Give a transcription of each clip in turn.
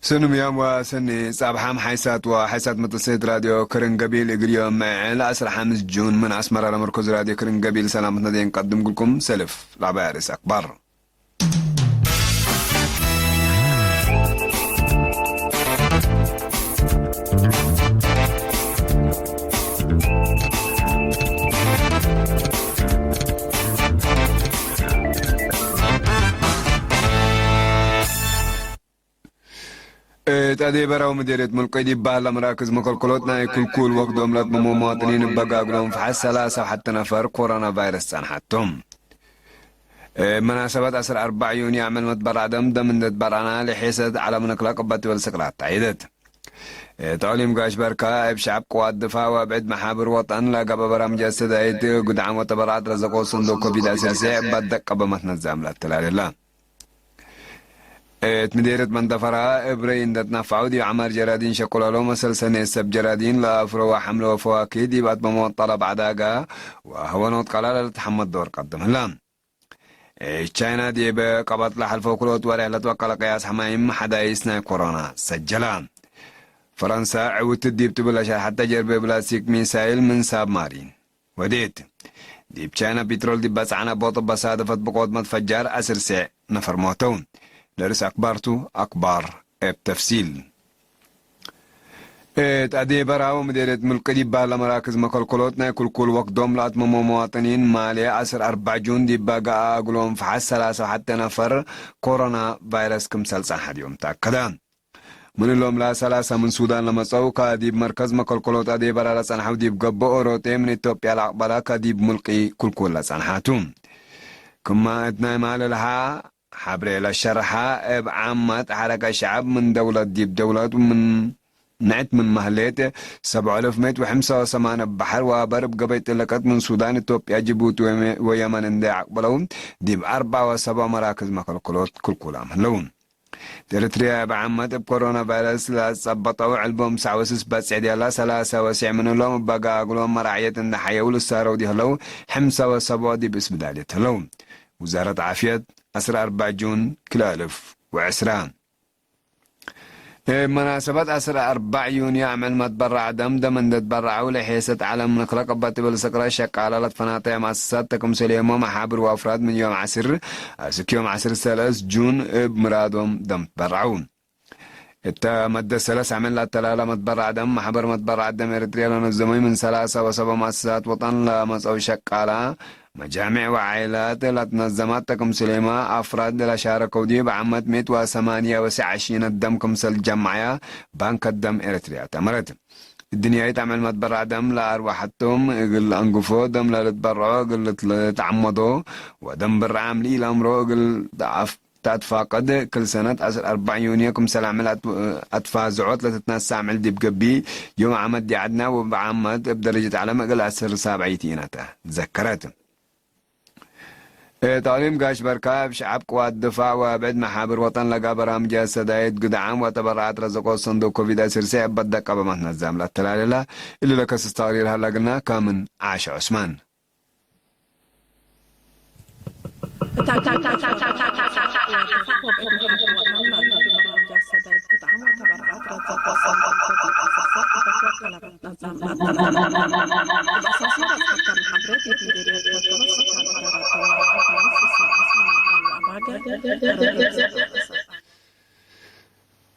سنم يوم وسني صباحا حيسات وحيسات متصيد راديو كرنقبيل اليوم مع العصر 5 جون من أسمر على مركز راديو كرنقبيل. سلامتنا دي نقدم لكم سلف لعبارس أكبر. تادي براو مديرية ملقي دي بالا مراكز مكلكلوتنا كل وقت دوملات مواطنين بقاقلهم في حس 3 وحتى نفر كورونا فيروس صنحتهم. مناسبات 4 يونيو عمل متبرع دم من تبرعنا لحيسد على منقلق قبات والسقلات تعيدت. تعليم قاش بركة بشعب قوات دفاع وبعد محابر وطن لقب برامج السدايد قدعم وتبرعات رزقو صندوق كوفيد اساسي بدك قبل ما تنزام لا تلال الله. مديرة مندفرة إبراهيم دتنفعوا دي عمر جرادين شكولالو مسل سنة سب جرادين لأفرو وحمل وفواكه دي بعد ما طلب عداقة وهو نوت قلال لتحمد دور قدم هلام. تشاينا دي بقبط لحل فوكلوت ورحلة وقال قياس حمايم حدا يسنا كورونا سجلان. فرنسا عودت الديب تبلش حتى جرب بلاستيك ميسايل من ساب مارين وديت ديب تشاينا بترول دي بس عنا بوط بصادفت بقوت متفجر أسر ساع نفر موتون لرس أكبرتو أكبر بتفصيل. تأدي براو مديرة ملك دي بالا مراكز مكلكلوتنا كل وقت دوم لاتم مواطنين مالي 4 جون دي باقا أقولهم فحس 3 حتى نفر كورونا فيروس كمسال صحر يوم تأكدان. من اللوم لا 3 من سودان لما صوكا ديب مركز مكلكلوت أدي برا لسانحو ديب قبو أوروتي من إثيوبيا العقبالا كديب ملقي كل لسانحاتهم. كما اتنا مال لها حبري للشرحة بعامة حركة شعب من دولة ديب دولة ومن نعت من مهلات 7585 بحر وبرب قبيت لكت من سودان إثيوبيا جيبوتي ويمن اندي عقبلون ديب 4 مراكز مكلكلوت كل عملون. إريتريا بعامة بكورونا فيروس لا صبطوا علبهم سعوسس بس عدي الله 3 من اللهم بقى أقولهم مراعية إن حيول السارة ودي هلو 5 دي باسم دالية هلو. وزارة عافية 4 جون كلالف وعسران. مناسبات 4 يونيو عمل متبرع دم من تبرعوا لحيسة علم نقلق بات بالسكرة شقالة فناطع مؤسسات تكم سليمة محابر وأفراد من يوم عسر يوم عسر 3 جون بمرادهم دم تبرعون. مدة 3 عمل لا تلالة متبرع دم محبر متبرع دم إريتريا لنظمي من 3 و7 مؤسسات وطن لمسأو شقالة مجامع وعائلات لتنظمات تكم سليمة أفراد لشاركوا دي بعمد 128 الدم كمسل جمعية بنك الدم إريتريا تمرت. الدنيا تعمل متبرع دم لأرواحتهم قل أنقفوا دم لتبرعوا قل تعمدوا ودم برعام لي الأمرو قل ضعف تتفاقد كل سنة 4 يونيو كمسل عمل أتفازعوت لتتنسى عمل دي بقبي يوم عمد دي عدنا وبعمد بدرجة علم قل 7 تذكرت. تعليم قاش بركاب شعب قوات دفاع وبعد محابر وطن لقى برامج السدايد قدعام وتبرعات رزقوا صندوق كوفيد اساسي بدك قبل ما تنظم لا تلالله اللي لك استغرير هلا قلنا كامن عاش عثمان.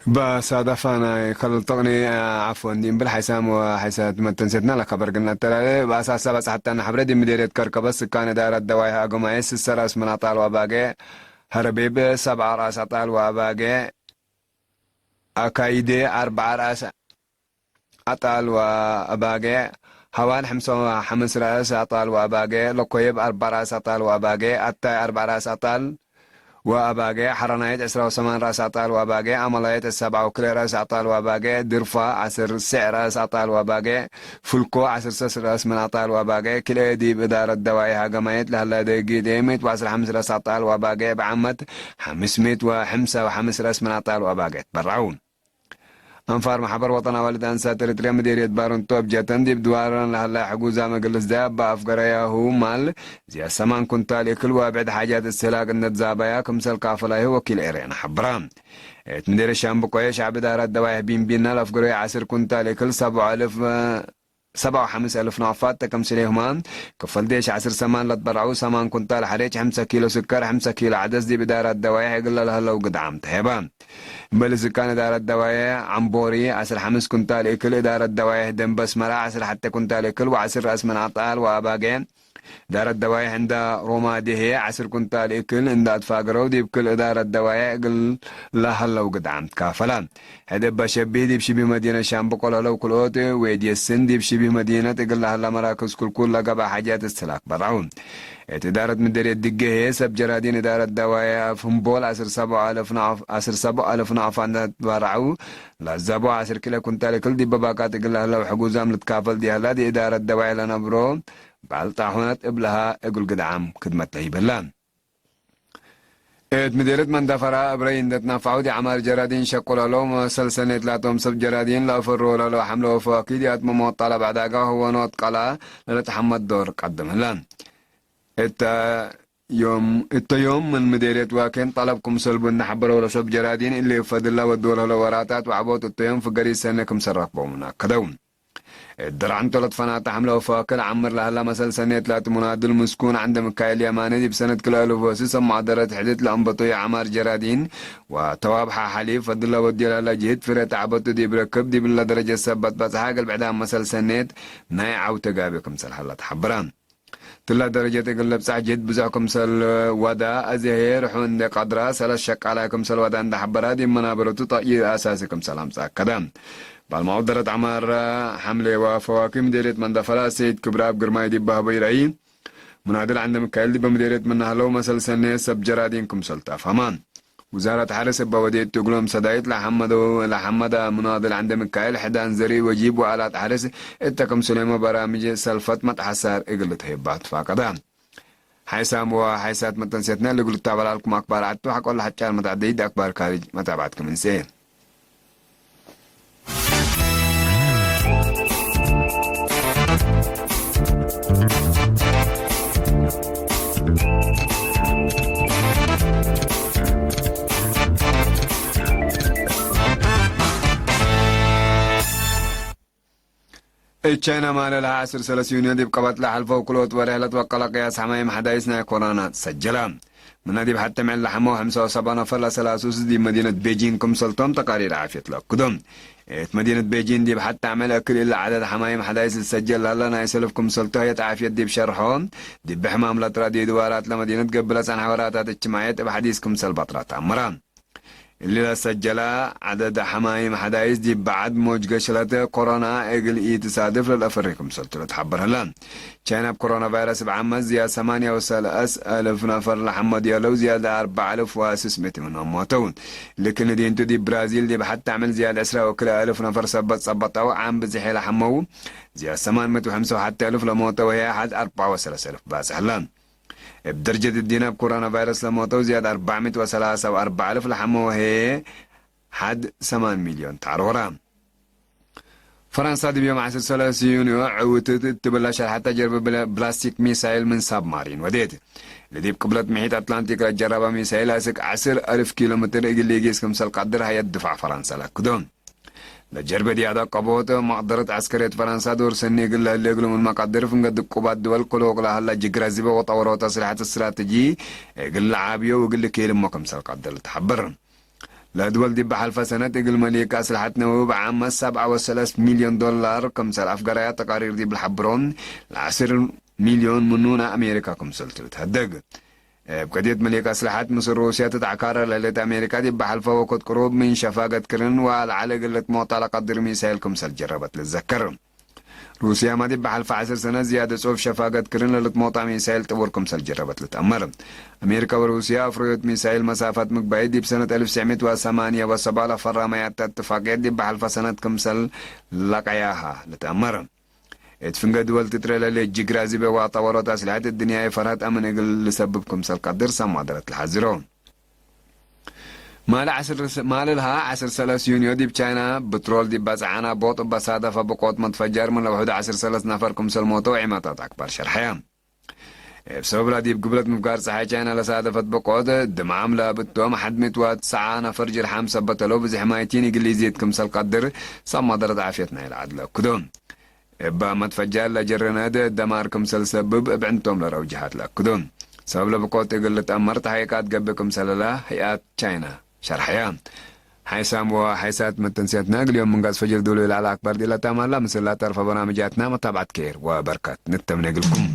بصادفنا خلطني عفوا دين بالحسام وحسات متنسيتنا لخبر قلنا ترى بأساس بس حتى أنا حبردي مديرية كركبس كان دار الدواء قمايس السراس من أطال وباقي هربيب 7 رأس أطال وباقي أكايدي 4 رأس أطال وباقي هوان 5 رأس أطال وباقي لقيب 4 رأس أطال وباقي أتاي 4 رأس أطال وأباقي حرنايت 8 رأس أطال وأباقي عمليات 7 وكل رأس أطال وأباقي درفا 10 رأس أطال وأباقي فلكو 10 رأس من أطال وأباقي كل دي بإدارة دواعي هاقميت لهلا دقي ديمت 5 رأس أطال وأباقي بعمت 505 رأس من أطال وأباقي تبرعون. أنفار محبر وطن والد أنسات إريتريا مديرية بارونتو بجاتن دي بدوارن لهلا حجوزا مجلس داب بأفقريا هو مال زي السمان كنتالي كل وابعد حاجات السلاق النتزابايا كمسل كافلاي وكيل إيرين حبرام مدير الشام بقوية شعب دارات دوايح بين الأفقريا عسر كنتالي كل 57,000 نعفات تكمسليهمان كفل ديش عسر سمان لتبرعو سمان كنتال حريج 5 كيلو سكر 5 كيلو عدس دي بدارات دوايح يقول لها لو قد عم تهبان بلز كان إدارة دوايح عمبوري عسر 5 كنتال إكل إدارة دوايح دنبس مرا عسر حتى كنتال إكل وعسر رأس من عطال وأباقين إدارة دوايح عند روما دي هي عسر كنتال إكل عند أدفاقرو دي بكل إدارة دوايح قل لها لو قد عم تكافلان هذا بشبه دي بشبه مدينة شام بقول لو كلوت ويدي السن دي بشبه مدينة تقول لها مراكز كل لقبا حاجات السلاك برعون إدارة مديرية دقة هي سب جرادين إدارة دوايا فنبول 7,000 نعف عندها تبرعو لازابو 10 كيلو كنتالي كل دي بباقات تقول لها لو حجوزام لتكافل دي هلا دي إدارة دوايا لنا برو بعالطاحونات قبلها اقول قدعام خدمة لهيبلان مديرة من دفرها أبرين دتنا فعودي عمار جرادين شقولا لهم سلسلة لاتهم سب جرادين لا فروا لو حملوا فاقيدي أتمموا الطلب عداقا هو نوت قلا لتحمد دور قدم لان يوم من مديرية واكن طلبكم سلبوا نحبروا ولا سب جرادين اللي يفضل الله والدولة لوراتات وعبوت التيوم في قريب سنكم سرقبوا منا كدوم الدرعن طلت فنات حمله وفاكل عمر لهلا مثل سنة لا منادل مسكون عند مكايل يماني دي بسنة كل ألف وسيسا معدرة حدث لأنبطوية عمار جرادين وتوابحة حليف فضل الله ودي لها جهد فرات عبطو دي بركب دي بالله درجة سبت بس حاقل بعدها مثل سنة نايع أو تقابيكم سل حلات حبران تلا درجة تقلب ساعة جهد بزعكم سل ودا أزهير حون دي قدرة سل الشك عليكم سل ودا عند حبرا دي منابرتو طائر أساسكم سلام ساك كدام بالمعودرة عمار حملة وفواكه مديرية من دفلا سيد كبراب قرماي دي بها بيرعي منادل عند مكايل دي بمديرية من هلو مسل سنة سب جرادينكم سلطة فمان وزارة حرس بوديت تقولهم سدايت لحمد منادل عند مكايل حدان زري وجيب وآلات حرس اتكم سليمة برامج سلفت متحسار اقلت هيبات فاقدا حيسام وحيسات متنسيتنا اللي قلت تابع لكم أكبر عدتو حق الله حتى المتعديد أكبر كارج متابعتكم من سيه الچاينا مال لها 10 سلسيون دي بقبط لها حلفة وكلوت ورحلة وقلا قياس حمايم حدايسنا كورونا سجلان من دي حتى مع لحمو 75 نفر لسلاسوس دي مدينة بيجين كم سلطان تقارير عافية لك قدم مدينة بيجين دي حتى عمل كل إلا عدد حمايم حدايس السجل هلا نايسلفكم سلطة هي عافية دي بشرحون دي بحمام لترا دي دوارات لمدينة قبلت عن حواراتات اجتماعية بحديثكم سلبطرات عمران اللي سجلا عدد حمايم حدايس دي بعد موج قشلة كورونا اقل تصادف للأفريقم سلطة تحبر هلان كان بكورونا فيروس بعمز زيادة 8,000 نفر لحمد يالو زيادة 4,600 منهم موتون لكن دي انتو دي برازيل دي بحتى تعمل زيادة 10,000 نفر صبتوا عام بزحي لحمو زيادة 805 حتى ألف لموتو وهي أحد 34,000 باس هلان بدرجة الدينا بكورونا فيروس لموتو زيادة 403,000 لحمو هي حد 8 مليون تعرورا فرنسا دي بيوم 10 سلاسيونيو عوتت تبلش حتى جرب بلاستيك ميسايل من ساب مارين وديت لدي بقبلة محيط أطلنطيك لجربة ميسايل أسك 10,000 كيلومتر اللي يجيس كمسال قدر هي الدفاع فرنسا لكدون لجربة دي هذا قبوت مقدرة عسكرية فرنسا دور سنة قل اللي يقولوا من مقدر في قد قبات دول كلوق لها هلا جغرازيبة وطوروا تصريحات استراتيجي قل عابيو وقل كيلم مكمسال قدر تحبر لا دول دي بحلفة سنة قل مليك أسلحة نووي بعام 7.3 مليون دولار كمسال أفقرايا تقارير دي بالحبرون ل10 مليون منونا أمريكا كمسال تهدق بقدية مليك أسلحات مصر روسيا تتعكار ليلة أمريكا دي بحلفة وقت قروب من شفاقة كرن والعلى قلة معطى قدر ميسايل كمسال جربت للذكر روسيا ما دي بحلفة 10 سنة زيادة صوف شفاقة كرن ليلة معطى ميسايل تبور كمسال جربت لتأمر أمريكا وروسيا أفريت ميسايل مسافات مقبعيد دي بسنة 1908 لفراميات اتفاقيات دي بحلفة سنة كمسال لقياها لتأمر اتفنقا دول تترى للجيغرازي بوا طورات أسلحة الدنيا فرات أمن يقل لسببكم سالقدر سام عدلت الحزيرون مال لها 10 يونيو دي بچاينا بترول دي بزعانا بوط بصادفة بقوت متفجر من لوحدة 10 نفر كمسل موتو وعماتات أكبر شرحيا بسبب لا دي بقبلت مفقار صحي چاينا لصادفت بقوت دمعام لابتوم حد متوات 9 جرحام سبتلو بزحمايتين إنجليزيت كمسل قدر صم درد عافيتنا العدل كدوم با متفجر لجرنا دمار كمسل سبب بعنتم لروجهات لكدوم سبب لبقوت قلت أمرت حيكات قبكم سللا هيئات چاينا شرحيان حيسام وحيسات متنسيتنا اليوم من قاس فجر دولي العلاق بردي لا تامالا مثل لا تعرف برامجاتنا متابعة كير وبركات نتمنى لكم